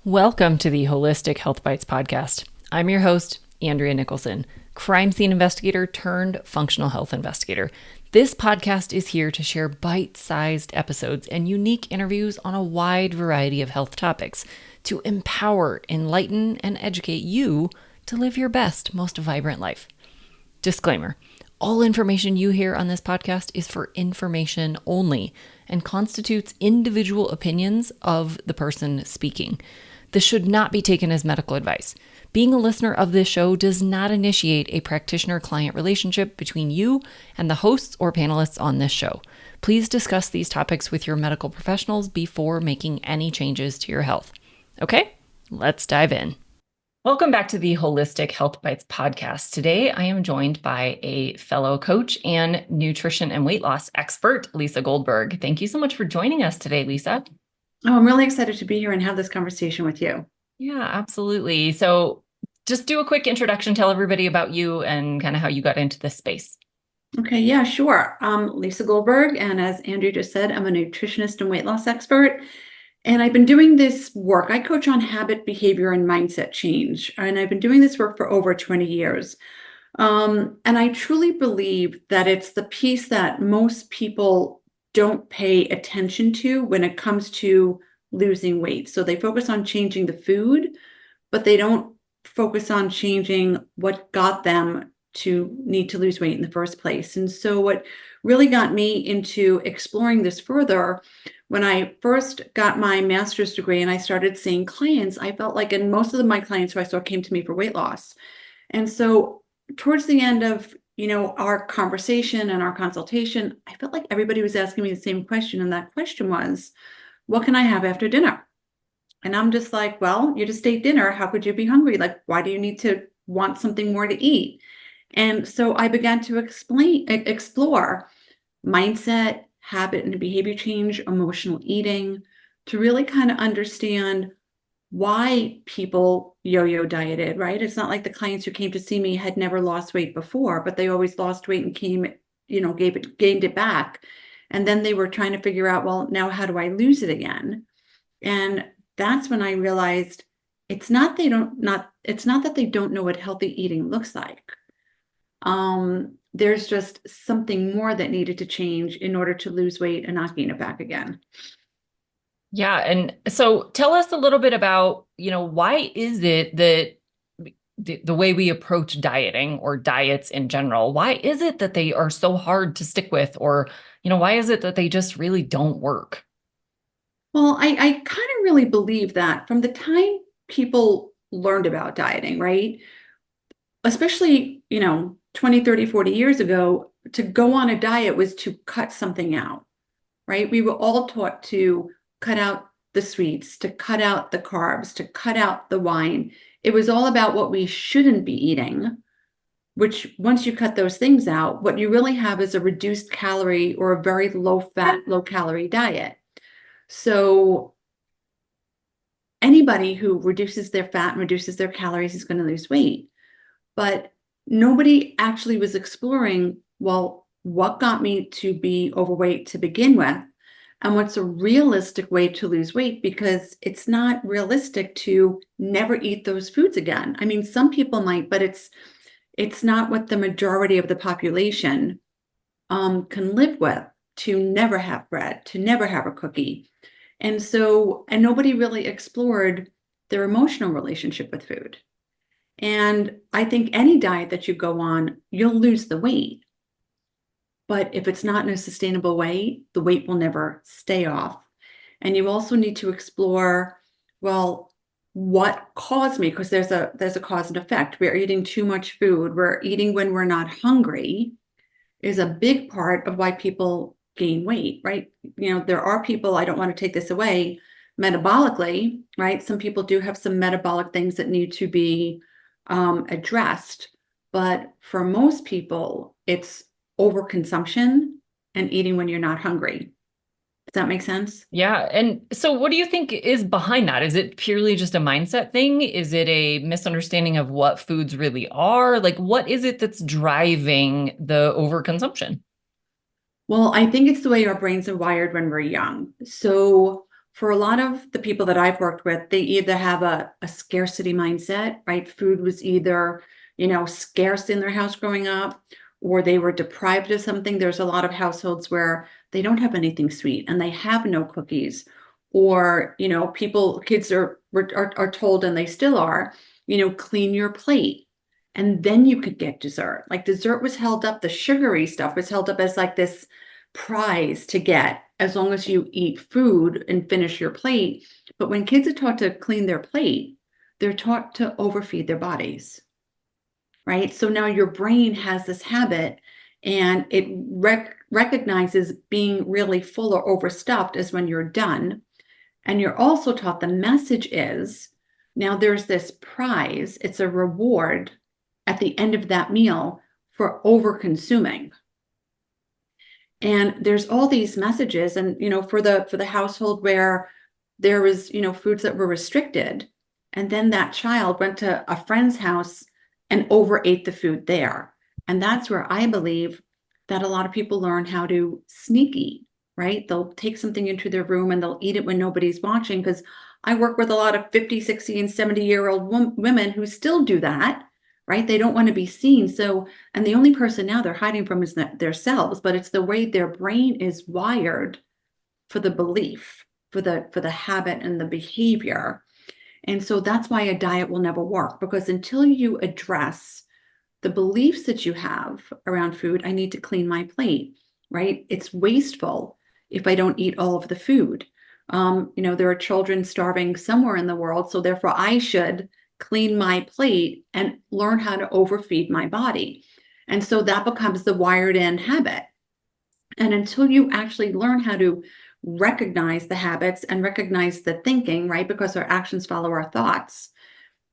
Welcome to the Holistic Health Bites podcast. I'm your host, Andrea Nicholson, crime scene investigator turned functional health investigator. This podcast is here to share bite-sized episodes and unique interviews on a wide variety of health topics to empower, enlighten, and educate you to live your best, most vibrant life. Disclaimer: all information you hear on this podcast is for information only and constitutes individual opinions of the person speaking. This should not be taken as medical advice. Being a listener of this show does not initiate a practitioner-client relationship between you and the hosts or panelists on this show. Please discuss these topics with your medical professionals before making any changes to your health. Okay, let's dive in. Welcome back to the Holistic Health Bites podcast. Today, I am joined by a fellow coach and nutrition and weight loss expert, Lisa Goldberg. Thank you so much for joining us today, Lisa. Oh, I'm really excited to be here and have this conversation with you. Yeah, absolutely. So just do a quick introduction, tell everybody about you and kind of how you got into this space. Okay, yeah, sure. Lisa Goldberg, and as Andrew just said, I'm a nutritionist and weight loss expert. And I've been doing this work. I coach on habit, behavior, and mindset change. And I've been doing this work for over 20 years. And I truly believe that it's the piece that most people don't pay attention to when it comes to losing weight. So they focus on changing the food, but they don't focus on changing what got them to need to lose weight in the first place. And so what really got me into exploring this further, when I first got my master's degree and I started seeing clients, I felt like, and most of my clients who I saw came to me for weight loss. And so towards the end of, our conversation and our consultation, I felt like everybody was asking me the same question. And that question was, what can I have after dinner? And I'm just like, well, you just ate dinner. How could you be hungry? Like, why do you need to want something more to eat? And so I began to explore mindset, habit and behavior change, emotional eating, to really kind of understand why people yo-yo dieted, right? It's not like the clients who came to see me had never lost weight before, but they always lost weight and gained it back. And then they were trying to figure out, well, now how do I lose it again? And that's when I realized it's not that they don't know what healthy eating looks like. There's just something more that needed to change in order to lose weight and not gain it back again. Yeah. And so tell us a little bit about, why is it that the way we approach dieting or diets in general, why is it that they are so hard to stick with? Or, why is it that they just really don't work? Well, I kind of really believe that from the time people learned about dieting, right? Especially, 20, 30, 40 years ago, to go on a diet was to cut something out, right? We were all taught to cut out the sweets, to cut out the carbs, to cut out the wine. It was all about what we shouldn't be eating, which once you cut those things out, what you really have is a reduced calorie or a very low fat, low calorie diet. So anybody who reduces their fat and reduces their calories is going to lose weight. But nobody actually was exploring, well, what got me to be overweight to begin with? And what's a realistic way to lose weight? Because it's not realistic to never eat those foods again. I mean, some people might, but it's not what the majority of the population can live with, to never have bread, to never have a cookie. And nobody really explored their emotional relationship with food. And I think any diet that you go on, you'll lose the weight. But if it's not in a sustainable way, the weight will never stay off. And you also need to explore, well, what caused me? Because there's a cause and effect. We're eating too much food. We're eating when we're not hungry is a big part of why people gain weight, right? There are people, I don't want to take this away, metabolically, right? Some people do have some metabolic things that need to be addressed. But for most people, it's overconsumption and eating when you're not hungry. Does that make sense? Yeah. And so what do you think is behind that? Is it purely just a mindset thing? Is it a misunderstanding of what foods really are? Like, what is it that's driving the overconsumption? Well, I think it's the way our brains are wired when we're young. So for a lot of the people that I've worked with, they either have a scarcity mindset, right? Food was either, scarce in their house growing up, or they were deprived of something. There's a lot of households where they don't have anything sweet and they have no cookies. Or, kids are told, and they still are, clean your plate. And then you could get dessert. Like dessert was held up, the sugary stuff was held up as like this prize to get as long as you eat food and finish your plate. But when kids are taught to clean their plate, they're taught to overfeed their bodies, right? So now your brain has this habit and it recognizes being really full or overstuffed as when you're done. And you're also taught the message is now there's this prize, it's a reward at the end of that meal for over consuming. And there's all these messages, and for the household where there was foods that were restricted, and then that child went to a friend's house and overate the food there. And that's where I believe that a lot of people learn how to sneak eat, right? They'll take something into their room and they'll eat it when nobody's watching, because I work with a lot of 50, 60, and 70-year-old women who still do that, right? They don't want to be seen. So, and the only person now they're hiding from is themselves, but it's the way their brain is wired for the belief, for the habit and the behavior. And so that's why a diet will never work, because until you address the beliefs that you have around food, I need to clean my plate, right? It's wasteful if I don't eat all of the food. There are children starving somewhere in the world, so therefore I should clean my plate and learn how to overfeed my body. And so that becomes the wired in habit. And until you actually learn how to recognize the habits and recognize the thinking, right? Because our actions follow our thoughts.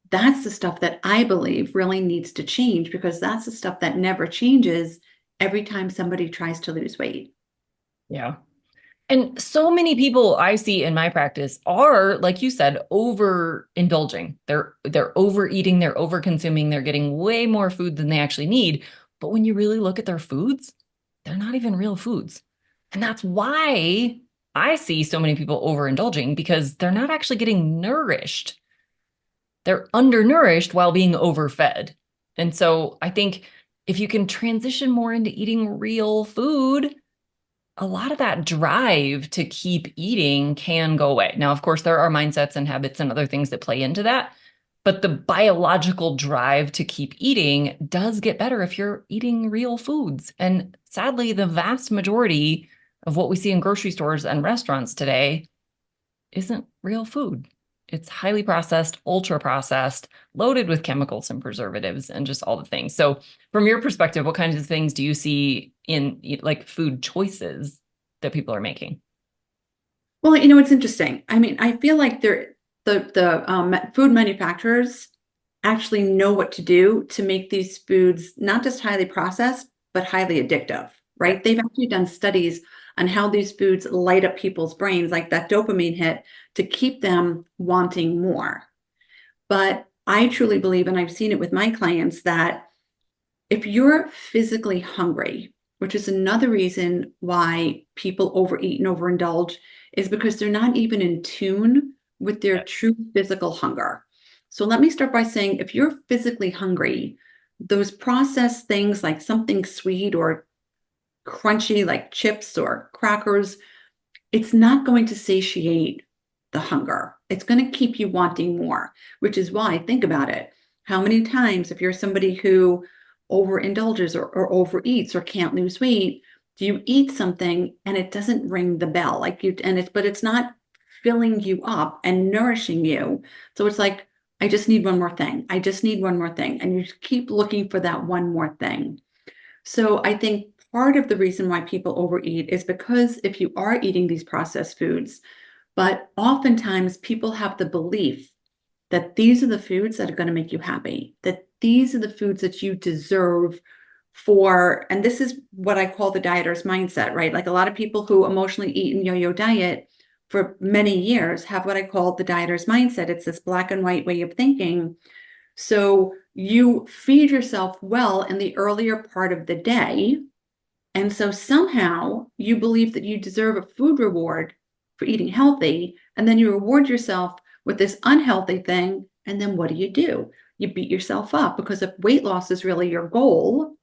That's the stuff that I believe really needs to change, because that's the stuff that never changes every time somebody tries to lose weight. Yeah. And so many people I see in my practice are, like you said, overindulging. They're overeating, they're overconsuming, they're getting way more food than they actually need. But when you really look at their foods, they're not even real foods. And that's why I see so many people overindulging, because they're not actually getting nourished. They're undernourished while being overfed. And so I think if you can transition more into eating real food, a lot of that drive to keep eating can go away. Now, of course, there are mindsets and habits and other things that play into that, but the biological drive to keep eating does get better if you're eating real foods. And sadly, the vast majority of what we see in grocery stores and restaurants today isn't real food. It's highly processed, ultra processed, loaded with chemicals and preservatives and just all the things. So, from your perspective, what kinds of things do you see in like food choices that people are making? Well, it's interesting. I mean, I feel like the food manufacturers actually know what to do to make these foods not just highly processed, but highly addictive, Yeah. right? They've actually done studies on how these foods light up people's brains, like that dopamine hit, to keep them wanting more. But I truly believe, and I've seen it with my clients, that if you're physically hungry, which is another reason why people overeat and overindulge, is because they're not even in tune with their true physical hunger. So let me start by saying, if you're physically hungry, those processed things like something sweet or crunchy like chips or crackers, it's not going to satiate the hunger. It's going to keep you wanting more, which is why, think about it. How many times, if you're somebody who overindulges or overeats or can't lose weight, do you eat something and it doesn't ring the bell? But it's not filling you up and nourishing you. So it's like, I just need one more thing. I just need one more thing. And you keep looking for that one more thing. So I think part of the reason why people overeat is because if you are eating these processed foods, but oftentimes people have the belief that these are the foods that are going to make you happy, that these are the foods that you deserve for, and this is what I call the dieter's mindset, right? Like a lot of people who emotionally eat and yo-yo diet for many years have what I call the dieter's mindset. It's this black and white way of thinking. So you feed yourself well in the earlier part of the day. And so somehow you believe that you deserve a food reward for eating healthy, and then you reward yourself with this unhealthy thing, and then what do? You beat yourself up because if weight loss is really your goal,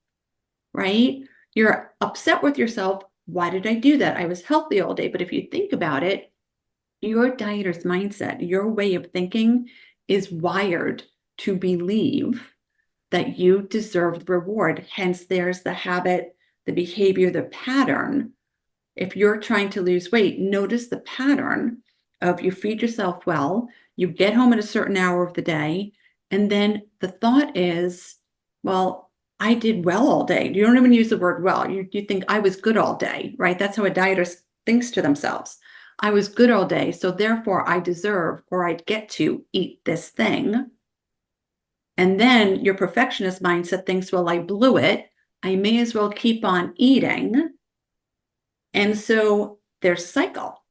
right? You're upset with yourself. Why did I do that? I was healthy all day. But if you think about it, your dieter's mindset, your way of thinking is wired to believe that you deserve the reward. Hence, there's the habit, the behavior, the pattern. If you're trying to lose weight, notice the pattern of you feed yourself well, you get home at a certain hour of the day, and then the thought is, well, I did well all day. You don't even use the word well. You think I was good all day, right? That's how a dieter thinks to themselves. I was good all day, so therefore I deserve or I get to eat this thing. And then your perfectionist mindset thinks, well, I blew it. I may as well keep on eating. And so there's a cycle,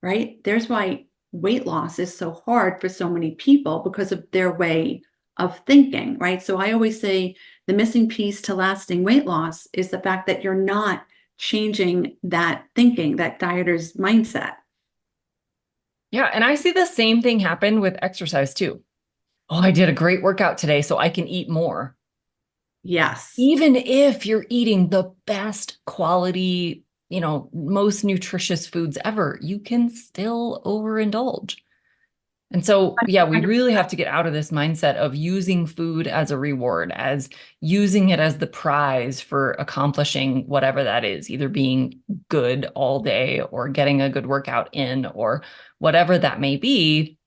right? There's why weight loss is so hard for so many people because of their way of thinking, right? So I always say the missing piece to lasting weight loss is the fact that you're not changing that thinking, that dieter's mindset. Yeah. And I see the same thing happen with exercise too. Oh, I did a great workout today, so I can eat more. Yes. Even if you're eating the best quality, most nutritious foods ever, you can still overindulge. And so, yeah, we really have to get out of this mindset of using food as a reward, as using it as the prize for accomplishing whatever that is, either being good all day or getting a good workout in or whatever that may be.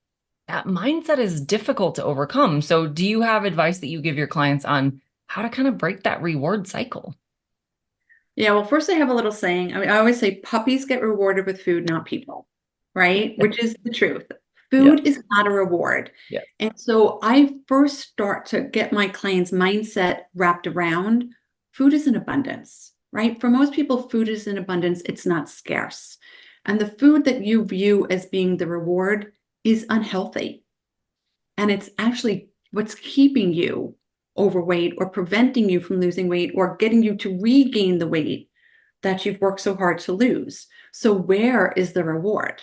That mindset is difficult to overcome. So, do you have advice that you give your clients on how to kind of break that reward cycle? Yeah, well, first I have a little saying. I mean, I always say puppies get rewarded with food, not people, right? Which is the truth. Yeah. Food is not a reward. Yeah. And so I first start to get my clients' mindset wrapped around food is in abundance, right? For most people, food is in abundance, it's not scarce. And the food that you view as being the reward is unhealthy. And it's actually what's keeping you overweight or preventing you from losing weight or getting you to regain the weight that you've worked so hard to lose. So, where is the reward?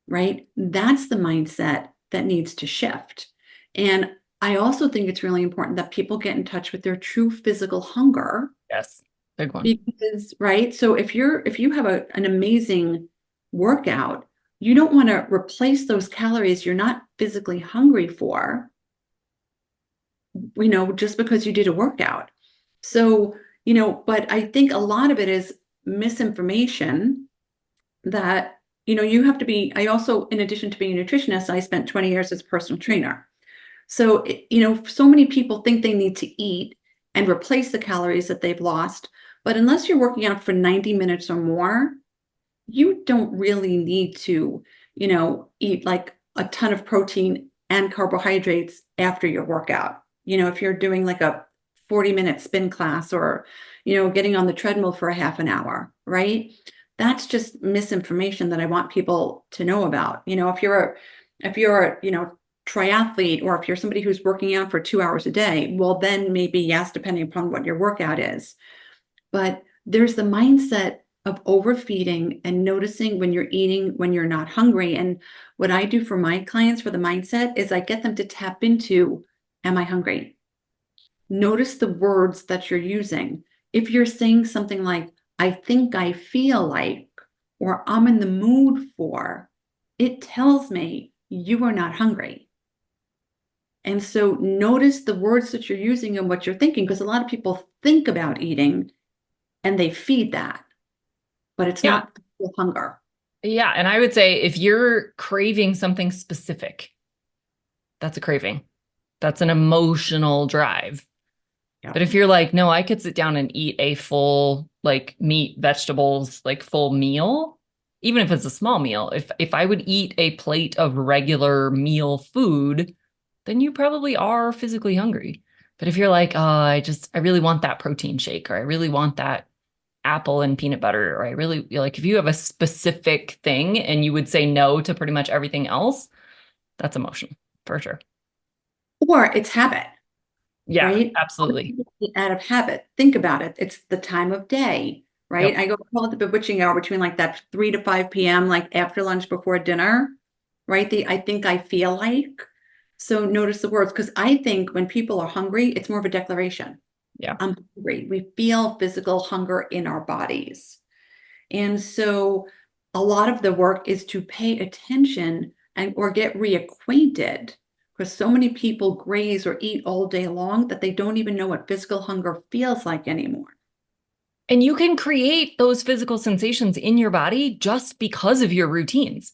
Right? That's the mindset that needs to shift. And I also think it's really important that people get in touch with their true physical hunger Yes. Big one. because, right? So if you have an amazing workout, you don't want to replace those calories you're not physically hungry for, just because you did a workout. So, but I think a lot of it is misinformation that, you have to be. I also, in addition to being a nutritionist, I spent 20 years as a personal trainer. So, so many people think they need to eat and replace the calories that they've lost. But unless you're working out for 90 minutes or more, you don't really need to, eat like a ton of protein and carbohydrates after your workout. If you're doing like a 40-minute spin class or, getting on the treadmill for a half an hour, right? That's just misinformation that I want people to know about. If you're a triathlete or if you're somebody who's working out for 2 hours a day, well, then maybe yes, depending upon what your workout is. But there's the mindset of overfeeding and noticing when you're eating, when you're not hungry. And what I do for my clients for the mindset is I get them to tap into, am I hungry? Notice the words that you're using. If you're saying something like, I think I feel like, or I'm in the mood for, it tells me you are not hungry. And so notice the words that you're using and what you're thinking, because a lot of people think about eating and they feed that, but it's Yeah. not full hunger. Yeah. And I would say if you're craving something specific, that's a craving. That's an emotional drive. Yeah. But if you're like, no, I could sit down and eat a full, like meat, vegetables, like full meal, even if it's a small meal, if I would eat a plate of regular meal food, then you probably are physically hungry. But if you're like, oh, I really want that protein shake, or I really want that apple and peanut butter, or I really like, if you have a specific thing and you would say no to pretty much everything else, that's emotion for sure. Or it's habit, Yeah, right? absolutely. Out of habit. Think about it. It's the time of day. right? Yep. I call it the bewitching hour between like that 3 to 5 p.m., like after lunch before dinner, right? The I think I feel like. So notice the words, because I think when people are hungry, it's more of a declaration. Yeah. I'm hungry. We feel physical hunger in our bodies. And so a lot of the work is to pay attention and or get reacquainted because so many people graze or eat all day long that they don't even know what physical hunger feels like anymore. And you can create those physical sensations in your body just because of your routines.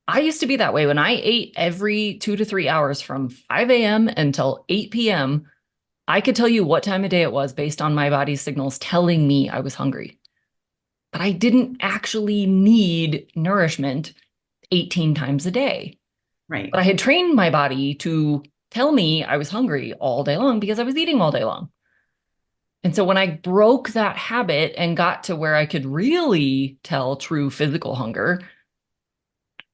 I used to be that way when I ate every 2 to 3 hours from 5 a.m. until 8 p.m. I could tell you what time of day it was based on my body's signals telling me I was hungry. But I didn't actually need nourishment 18 times a day. Right. But I had trained my body to tell me I was hungry all day long because I was eating all day long. And so when I broke that habit and got to where I could really tell true physical hunger,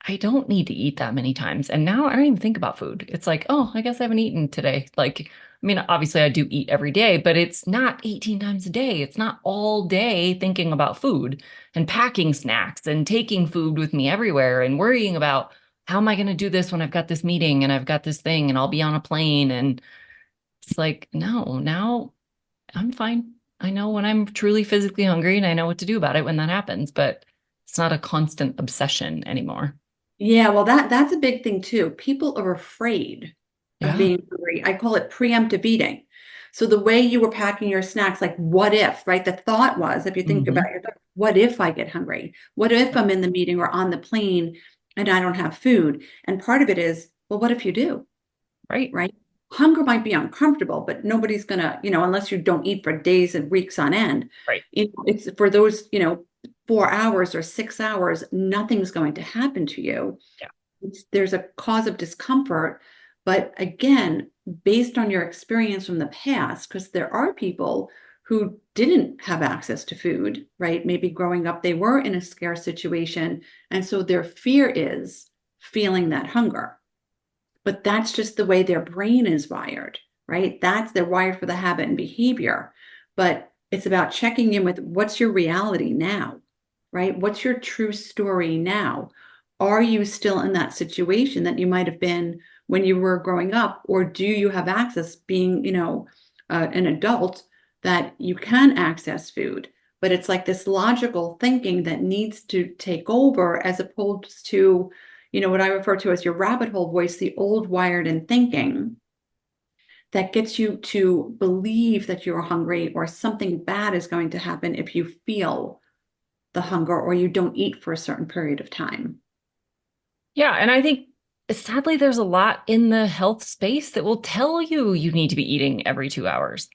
I don't need to eat that many times. And now I don't even think about food. It's like, oh, I guess I haven't eaten today. Like, I mean, obviously I do eat every day, but it's not 18 times a day. It's not all day thinking about food and packing snacks and taking food with me everywhere and worrying about how am I going to do this when I've got this meeting and I've got this thing and I'll be on a plane. And it's like, no, now I'm fine. I know when I'm truly physically hungry and I know what to do about it when that happens, but it's not a constant obsession anymore. Yeah, well, that's a big thing too. People are afraid of Yeah. being hungry. I call it preemptive eating. So the way you were packing your snacks, like what if, right? The thought was, if you think Hmm. about it, what if I get hungry? What if I'm in the meeting or on the plane and I don't have food? And part of it is, well, what if you do, Right. right? Hunger might be uncomfortable, but nobody's gonna, unless you don't eat for days and weeks on end, Right. it's for those, 4 hours or 6 hours, nothing's going to happen to you. Yeah. There's a cause of discomfort, but again, based on your experience from the past, because there are people who didn't have access to food, right? Maybe growing up, they were in a scarce situation. And so their fear is feeling that hunger. But that's just the way their brain is wired, right? They're wired for the habit and behavior. But it's about checking in with what's your reality now, right? What's your true story now? Are you still in that situation that you might have been when you were growing up? Or do you have access being, an adult that you can access food? But it's like this logical thinking that needs to take over as opposed to what I refer to as your rabbit hole voice, the old wired in thinking that gets you to believe that you're hungry or something bad is going to happen if you feel the hunger or you don't eat for a certain period of time. Yeah. And I think sadly, there's a lot in the health space that will tell you you need to be eating every 2 hours.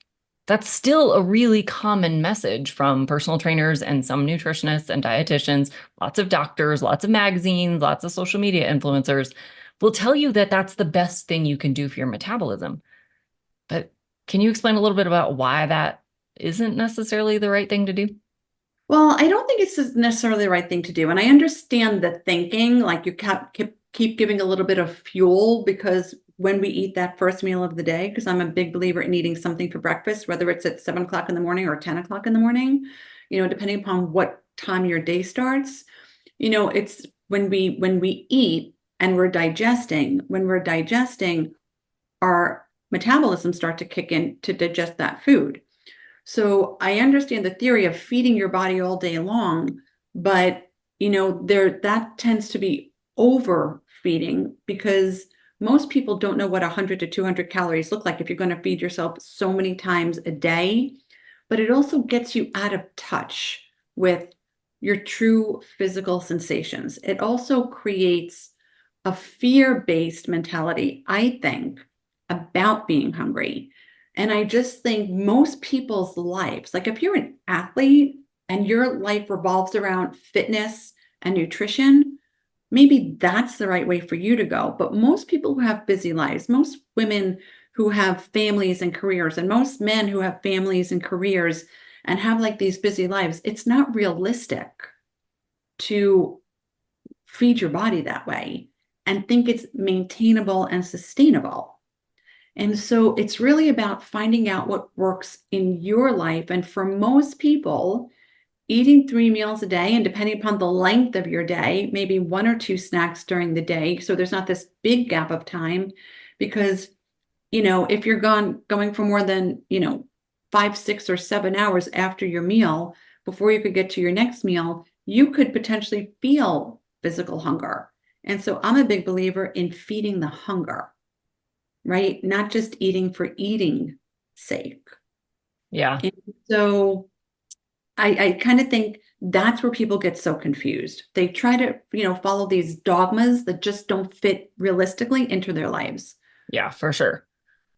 That's still a really common message from personal trainers and some nutritionists and dietitians, lots of doctors, lots of magazines, lots of social media influencers will tell you that that's the best thing you can do for your metabolism. But can you explain a little bit about why that isn't necessarily the right thing to do? Well, I don't think it's necessarily the right thing to do. And I understand the thinking, like you keep giving a little bit of fuel because when we eat that first meal of the day, because I'm a big believer in eating something for breakfast, whether it's at 7 o'clock in the morning or 10 o'clock in the morning, depending upon what time your day starts, it's when we eat and when we're digesting, our metabolism start to kick in to digest that food. So I understand the theory of feeding your body all day long, but there that tends to be overfeeding because most people don't know what 100 to 200 calories look like if you're going to feed yourself so many times a day. But it also gets you out of touch with your true physical sensations. It also creates a fear-based mentality, I think, about being hungry. And I just think most people's lives, like if you're an athlete and your life revolves around fitness and nutrition, maybe that's the right way for you to go. But most people who have busy lives, most women who have families and careers, and most men who have families and careers and have like these busy lives, it's not realistic to feed your body that way and think it's maintainable and sustainable. And so it's really about finding out what works in your life. And for most people, eating 3 meals a day, and depending upon the length of your day, maybe 1 or 2 snacks during the day. So there's not this big gap of time because, if you're going for more than, 5, 6, or 7 hours after your meal, before you could get to your next meal, you could potentially feel physical hunger. And so I'm a big believer in feeding the hunger, right? Not just eating for eating sake. Yeah. And so I kind of think that's where people get so confused. They try to, follow these dogmas that just don't fit realistically into their lives. Yeah, for sure.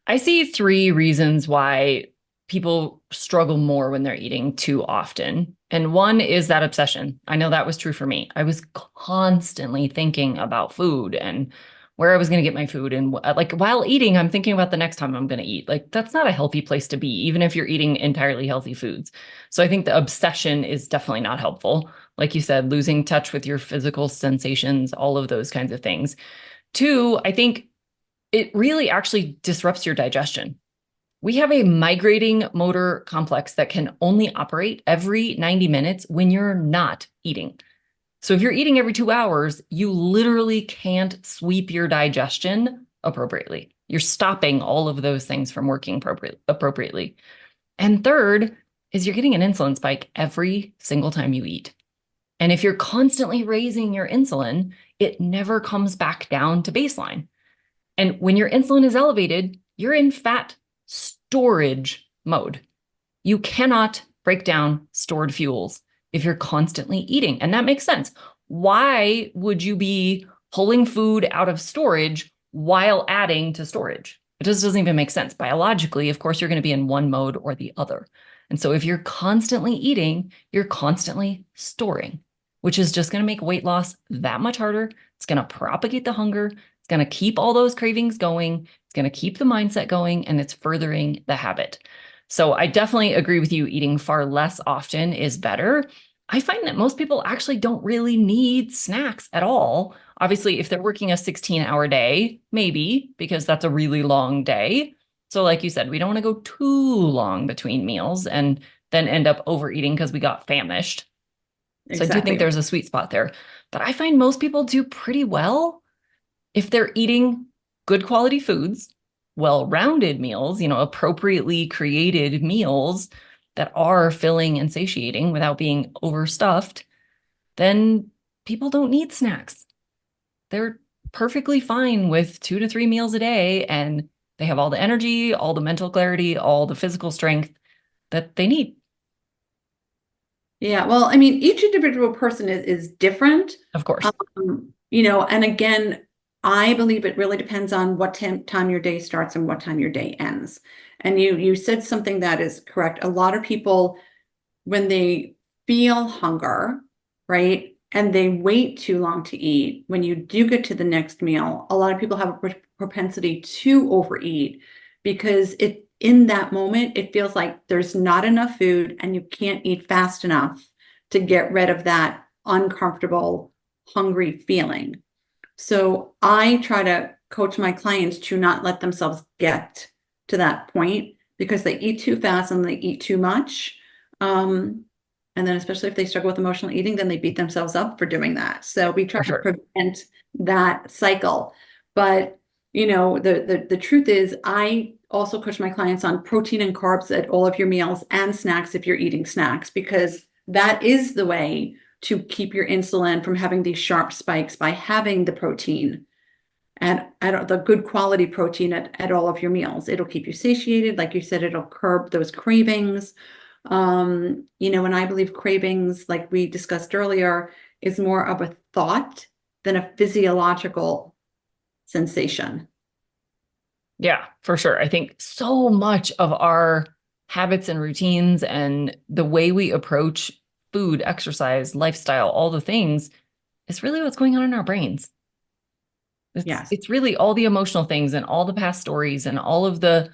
I see three reasons why people struggle more when they're eating too often. And one is that obsession. I know that was true for me. I was constantly thinking about food and where I was going to get my food. And like while eating, I'm thinking about the next time I'm going to eat. Like that's not a healthy place to be, even if you're eating entirely healthy foods. So I think the obsession is definitely not helpful. Like you said, losing touch with your physical sensations, all of those kinds of things. Two, I think it really actually disrupts your digestion. We have a migrating motor complex that can only operate every 90 minutes when you're not eating. So if you're eating every 2 hours, you literally can't sweep your digestion appropriately. You're stopping all of those things from working appropriately. And third is you're getting an insulin spike every single time you eat. And if you're constantly raising your insulin, it never comes back down to baseline. And when your insulin is elevated, you're in fat storage mode. You cannot break down stored fuels if you're constantly eating. And that makes sense. Why would you be pulling food out of storage while adding to storage? It just doesn't even make sense. Biologically, of course, you're going to be in one mode or the other. And so if you're constantly eating, you're constantly storing, which is just going to make weight loss that much harder. It's going to propagate the hunger. It's going to keep all those cravings going. It's going to keep the mindset going, and it's furthering the habit. So I definitely agree with you. Eating far less often is better. I find that most people actually don't really need snacks at all. Obviously, if they're working a 16-hour day, maybe because that's a really long day. So like you said, we don't want to go too long between meals and then end up overeating because we got famished. So I do think Exactly. there's a sweet spot there. But I find most people do pretty well if they're eating good quality foods, well-rounded meals, appropriately created meals that are filling and satiating without being overstuffed, then people don't need snacks. They're perfectly fine with 2 to 3 meals a day, and they have all the energy, all the mental clarity, all the physical strength that they need. Yeah, well, I mean, each individual person is different. Of course, And again, I believe it really depends on what time your day starts and what time your day ends. And you said something that is correct. A lot of people, when they feel hunger, right, and they wait too long to eat, when you do get to the next meal, a lot of people have a propensity to overeat because in that moment, it feels like there's not enough food and you can't eat fast enough to get rid of that uncomfortable, hungry feeling. So I try to coach my clients to not let themselves get to that point because they eat too fast and they eat too much. And then especially if they struggle with emotional eating, then they beat themselves up for doing that. So we try for to sure. prevent that cycle. But the truth is I also coach my clients on protein and carbs at all of your meals and snacks if you're eating snacks, because that is the way to keep your insulin from having these sharp spikes by having the protein and the good quality protein at all of your meals. It'll keep you satiated. Like you said, it'll curb those cravings. And I believe cravings, like we discussed earlier, is more of a thought than a physiological sensation. Yeah, for sure. I think so much of our habits and routines and the way we approach food, exercise, lifestyle, all the things is really what's going on in our brains. It's Yes. it's really all the emotional things and all the past stories and all of the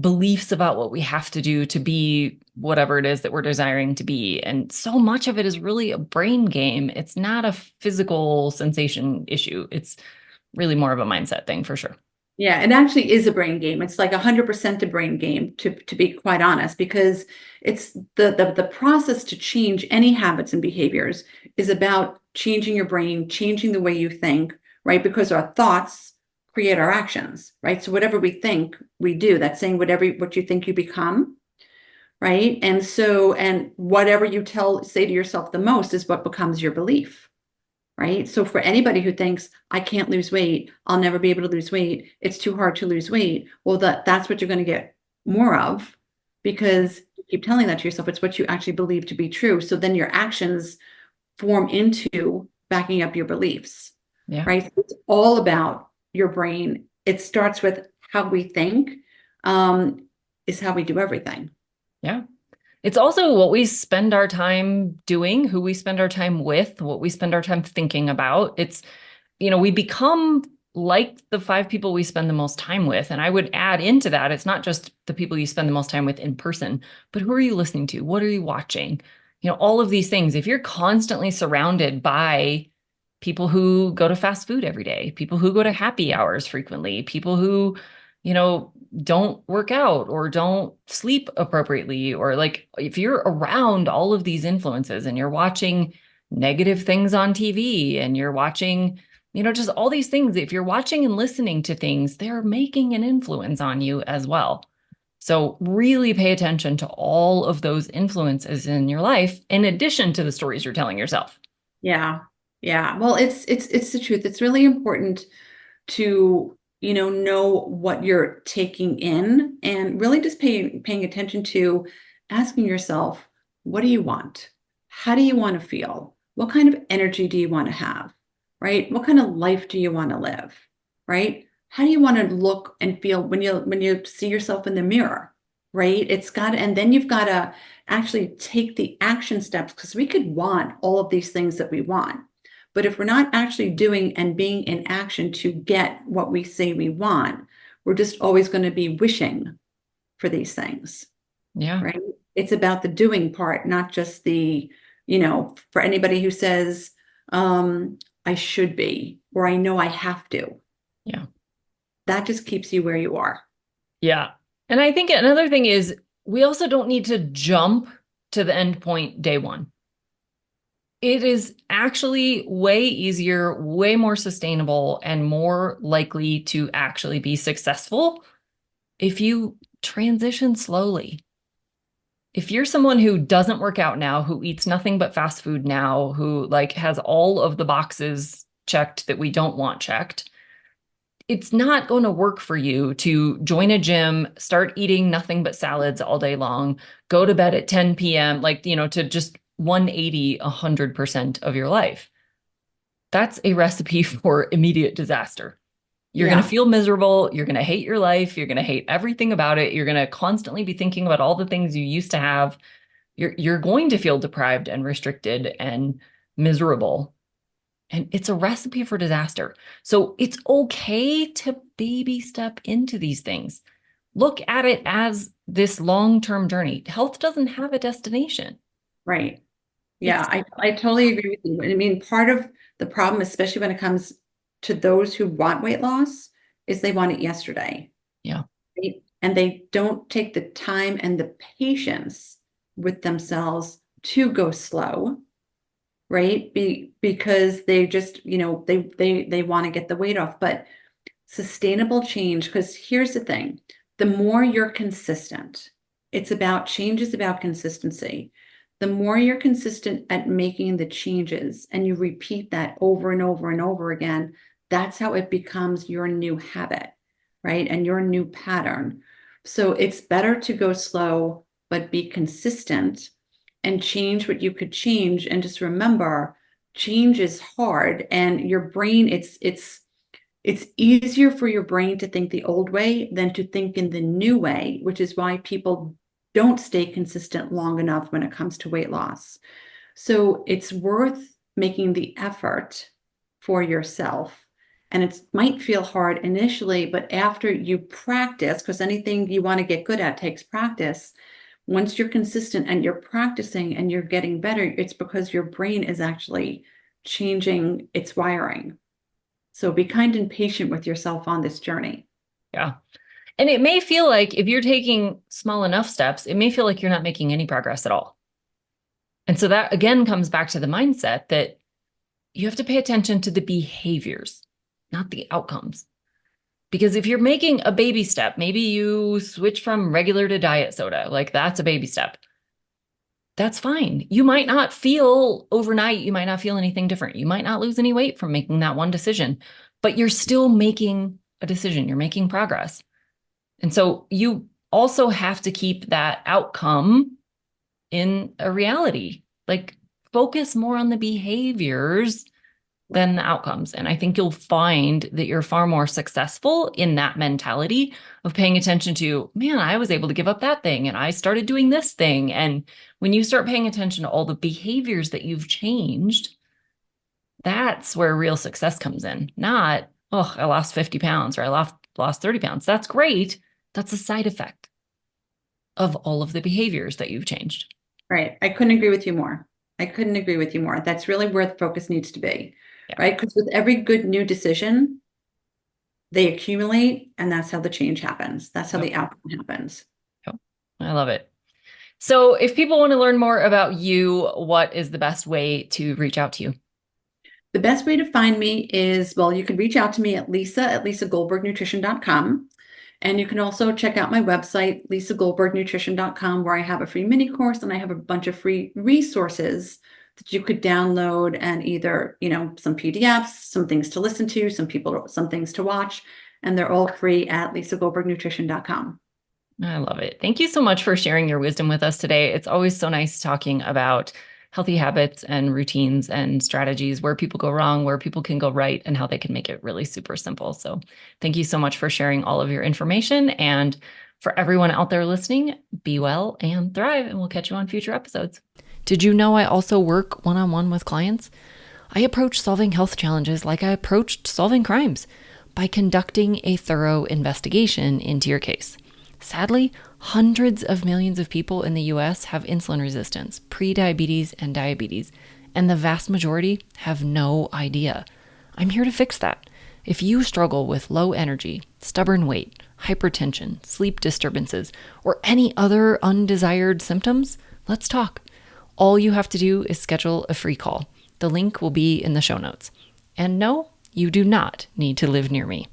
beliefs about what we have to do to be whatever it is that we're desiring to be. And so much of it is really a brain game. It's not a physical sensation issue. It's really more of a mindset thing for sure. Yeah, it actually is a brain game. It's like 100% a brain game, to be quite honest, because it's the process to change any habits and behaviors is about changing your brain, changing the way you think, right? Because our thoughts create our actions, right? So whatever we think, we do. That's saying whatever what you think you become, right? And whatever you say to yourself the most is what becomes your belief, right? So for anybody who thinks, I can't lose weight, I'll never be able to lose weight, it's too hard to lose weight, well, that's what you're going to get more of, because you keep telling that to yourself. It's what you actually believe to be true. So then your actions form into backing up your beliefs, Yeah. right? So it's all about your brain. It starts with how we think, um, is how we do everything. Yeah. It's also what we spend our time doing, who we spend our time with, what we spend our time thinking about. We become like the five people we spend the most time with. And I would add into that, it's not just the people you spend the most time with in person, but who are you listening to? What are you watching? All of these things. If you're constantly surrounded by people who go to fast food every day, people who go to happy hours frequently, people who, you know, don't work out or don't sleep appropriately, or like if you're around all of these influences and you're watching negative things on TV and you're watching, just all these things, if you're watching and listening to things, they're making an influence on you as well. So really pay attention to all of those influences in your life, in addition to the stories you're telling yourself. Yeah. Yeah. Well, it's the truth. It's really important to, know what you're taking in, and really just paying attention to asking yourself, what do you want? How do you want to feel? What kind of energy do you want to have? Right? What kind of life do you want to live? Right? How do you want to look and feel when you see yourself in the mirror? Right? And then you've got to actually take the action steps, because we could want all of these things that we want. But if we're not actually doing and being in action to get what we say we want, we're just always going to be wishing for these things, Yeah. right? It's about the doing part, not just for anybody who says, I should be, or I know I have to, Yeah. that just keeps you where you are. Yeah. And I think another thing is we also don't need to jump to the end point day one. It is actually way easier, way more sustainable, and more likely to actually be successful if you transition slowly. If you're someone who doesn't work out now, who eats nothing but fast food now, who like has all of the boxes checked that we don't want checked, it's not going to work for you to join a gym, start eating nothing but salads all day long, go to bed at 10 p.m., to just 180, 100% of your life. That's a recipe for immediate disaster. You're going to Yeah, feel miserable. You're going to hate your life. You're going to hate everything about it. You're going to constantly be thinking about all the things you used to have. You're going to feel deprived and restricted and miserable. And it's a recipe for disaster. So it's okay to baby step into these things. Look at it as this long-term journey. Health doesn't have a destination. right. Yeah, It's I totally agree with you. I mean, part of the problem, especially when it comes to those who want weight loss, is they want it yesterday. yeah, And they don't take the time and the patience with themselves to go slow, right? Because they just, they want to get the weight off. But sustainable change, because here's the thing, the more you're consistent, change is about consistency. The more you're consistent at making the changes and you repeat that over and over and over again, that's how it becomes your new habit, right? And your new pattern. So it's better to go slow, but be consistent and change what you could change. And just remember, change is hard, and your brain, it's easier for your brain to think the old way than to think in the new way, which is why people don't stay consistent long enough when it comes to weight loss. So it's worth making the effort for yourself. And it might feel hard initially, but after you practice, because anything you want to get good at takes practice. Once you're consistent and you're practicing and you're getting better, it's because your brain is actually changing its wiring. So be kind and patient with yourself on this journey. Yeah. And it may feel like if you're taking small enough steps, it may feel like you're not making any progress at all. And so that again comes back to the mindset that you have to pay attention to the behaviors, not the outcomes. Because if you're making a baby step, maybe you switch from regular to diet soda, like that's a baby step. That's fine. You might not feel overnight, you might not feel anything different. You might not lose any weight from making that one decision, but you're still making a decision. You're making progress. And so you also have to keep that outcome in a reality. Like focus more on the behaviors than the outcomes. And I think you'll find that you're far more successful in that mentality of paying attention to, man, I was able to give up that thing and I started doing this thing. And when you start paying attention to all the behaviors that you've changed, that's where real success comes in. Not, oh, I lost 50 pounds or I lost 30 pounds. That's great. That's a side effect of all of the behaviors that you've changed. Right. I couldn't agree with you more. I couldn't agree with you more. That's really where the focus needs to be, Yeah. right? Because with every good new decision, they accumulate, and that's how the change happens. That's how Yep. the outcome happens. Yep. I love it. So if people want to learn more about you, what is the best way to reach out to you? The best way to find me is, well, you can reach out to me at lisagoldbergnutrition.com. And you can also check out my website, lisagoldbergnutrition.com, where I have a free mini course and I have a bunch of free resources that you could download and either, some PDFs, some things to listen to, some things to watch, and they're all free at lisagoldbergnutrition.com. I love it. Thank you so much for sharing your wisdom with us today. It's always so nice talking about healthy habits and routines and strategies, where people go wrong, where people can go right, and how they can make it really super simple. So thank you so much for sharing all of your information. And for everyone out there listening, be well and thrive, and we'll catch you on future episodes. Did you know I also work one-on-one with clients? I approach solving health challenges like I approached solving crimes, by conducting a thorough investigation into your case. Sadly, hundreds of millions of people in the US have insulin resistance, prediabetes, and diabetes, and the vast majority have no idea. I'm here to fix that. If you struggle with low energy, stubborn weight, hypertension, sleep disturbances, or any other undesired symptoms, let's talk. All you have to do is schedule a free call. The link will be in the show notes. And no, you do not need to live near me.